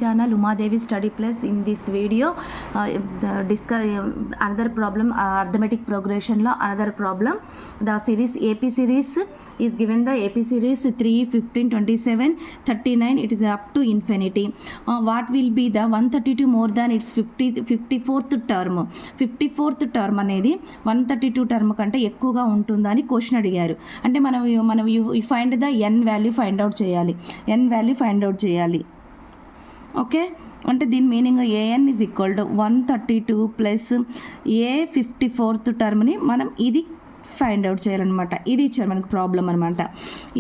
channel Umadevi Study Plus. In this video discuss another problem, arithmetic progression law, another problem. The series AP series is given, the AP series 3, 15, 27, 39, it is up to infinity. What will be the 132 more than its 54th term? 54th term అనేది 132 term కంటే ఎక్కువగా ఉంటుందని question అడిగారు. అంటే మనం find the n value find out చేయాలి. Okay, అంటే దీని meaning an is equal to 132 plus A 54th టర్మ్ని మనం ఇది ఫైండ్ అవుట్ చేయాలన్నమాట. ఇది ఇచ్చారు మనకు ప్రాబ్లం అనమాట.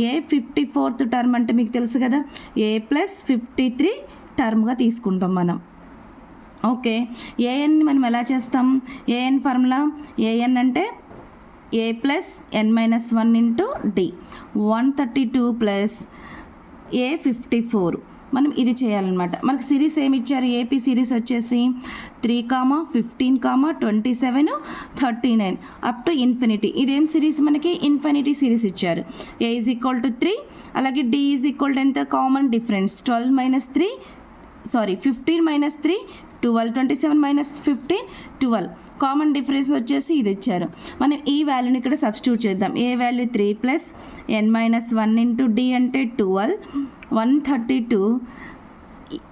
ఏ 54th టర్మ్ అంటే మీకు తెలుసు కదా, ఏ ప్లస్ 53 టర్మ్గా తీసుకుంటాం మనం. ఓకే, ఏఎన్ని మనం ఎలా చేస్తాం? ఏఎన్ ఫార్ములా ఏఎన్ అంటే ఏ ప్లస్ ఎన్ మైనస్ 1 ఇంటూ డి. 132 ప్లస్ ఏ 54 మనం ఇది చేయాలన్నమాట. మనకు సిరీస్ ఏమి ఇచ్చారు? ఏపీ సిరీస్ వచ్చేసి 3, 15, 27, 39 అప్ టు ఇన్ఫినిటీ. ఇదేం సిరీస్? మనకి ఇన్ఫినిటీ సిరీస్ ఇచ్చారు. ఏ ఈజ్ ఈక్వల్ టు 3, అలాగే డి ఈజ్ ఈక్వల్ టు ఎంత? Common difference 15 minus 3 12, 27 minus 15 12. Common difference వచ్చేసి ఇది ఇచ్చారు. మనం ఈ వాల్యూని ఇక్కడ సబ్స్టిట్యూట్ చేద్దాం. ఏ వాల్యూ 3 ప్లస్ ఎన్ మైనస్ 1 ఇంటూ డి అంటే 12, 132.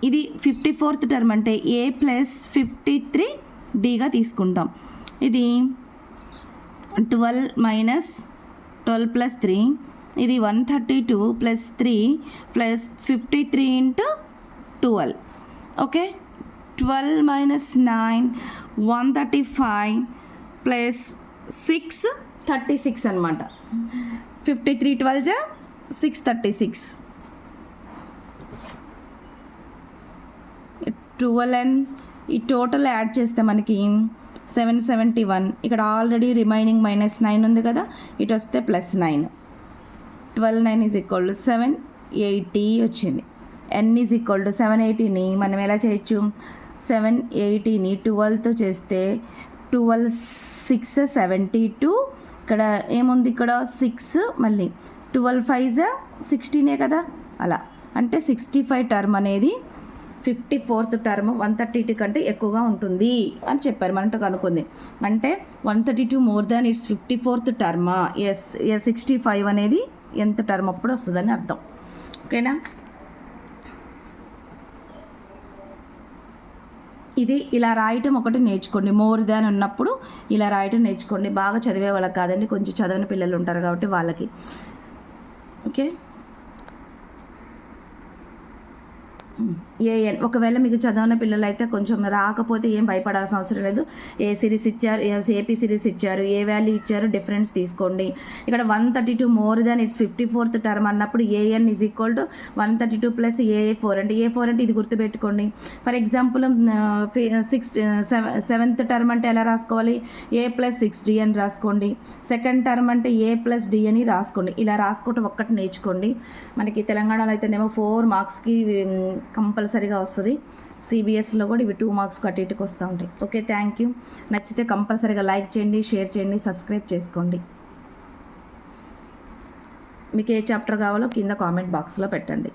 ఇది 54th టర్మ్ అంటే ఏ ప్లస్ 53 డిగా తీసుకుంటాం. ఇది 12 మైనస్ 12 ప్లస్ 3, ఇది 132 plus 3 plus 53 into 12. Okay, 12 minus 9, 135 plus 6, 36 అనమాట. 53 12 636. 12n ఈ టోటల్ యాడ్ చేస్తే మనకి 771. ఇక్కడ ఆల్రెడీ రిమైనింగ్ -9 ఉంది కదా, ఇటు వస్తే +9. 12 9 ఈజ్ ఈక్వల్ టు 780 వచ్చింది. n ఈజ్ ఈక్వల్ టు 780ని మనం ఎలా చేయొచ్చు? 780ని 12తో చేస్తే 12 6 72. ఇక్కడ ఏముంది? ఇక్కడ 6, మళ్ళీ 12 5 16 కదా, అలా అంటే 65 టర్మ్ అనేది 54th టర్మ్ 132 కంటే ఎక్కువగా ఉంటుంది అని చెప్పారు. మనతో కనుక్కుంది అంటే 132 మోర్ దాన్ ఇట్స్ 54th టర్మా? ఎస్, 65 అనేది ఎంత టర్మ్ అప్పుడు వస్తుందని అర్థం. ఓకేనా? ఇది ఇలా రాయటం ఒకటి నేర్చుకోండి. మోర్ దాన్ ఉన్నప్పుడు ఇలా రాయటం నేర్చుకోండి. బాగా చదివే వాళ్ళకి కాదండి, కొంచెం చదవని పిల్లలు ఉంటారు కాబట్టి వాళ్ళకి. ఓకే, ఏఎన్ ఒకవేళ మీకు చదవని పిల్లలు అయితే కొంచెం రాకపోతే ఏం భయపడాల్సిన అవసరం లేదు. ఏ సిరీస్ ఇచ్చారు, ఏపీ సిరీస్ ఇచ్చారు, ఏ వాల్యూ ఇచ్చారు, డిఫరెన్స్ తీసుకోండి. ఇక్కడ 132 more than its 54th term అన్నప్పుడు a n is equal to 132 plus ఏ4 అంటే ఏ4 అంటే ఇది గుర్తుపెట్టుకోండి. ఫర్ ఎగ్జాంపుల్ 7th టర్మ్ అంటే ఎలా రాసుకోవాలి? ఏ ప్లస్ 6d అని రాసుకోండి. సెకండ్ టర్మ్ అంటే ఏ ప్లస్ డి అని రాసుకోండి. ఇలా రాసుకోవటం ఒక్కటి నేర్చుకోండి. మనకి తెలంగాణలో అయితేనేమో 4 మార్క్స్కి కంపల్సరీగా వస్తుంది. సిబిఎస్లో కూడా ఇవి 2 మార్క్స్ అటు ఇటుకు వస్తూ ఉంటాయి. Okay, thank you. నచ్చితే కంపల్సరీగా లైక్ చేయండి, షేర్ చేయండి, సబ్స్క్రైబ్ చేసుకోండి. మీకు ఏ చాప్టర్ కావాలో కింద కామెంట్ బాక్స్లో పెట్టండి.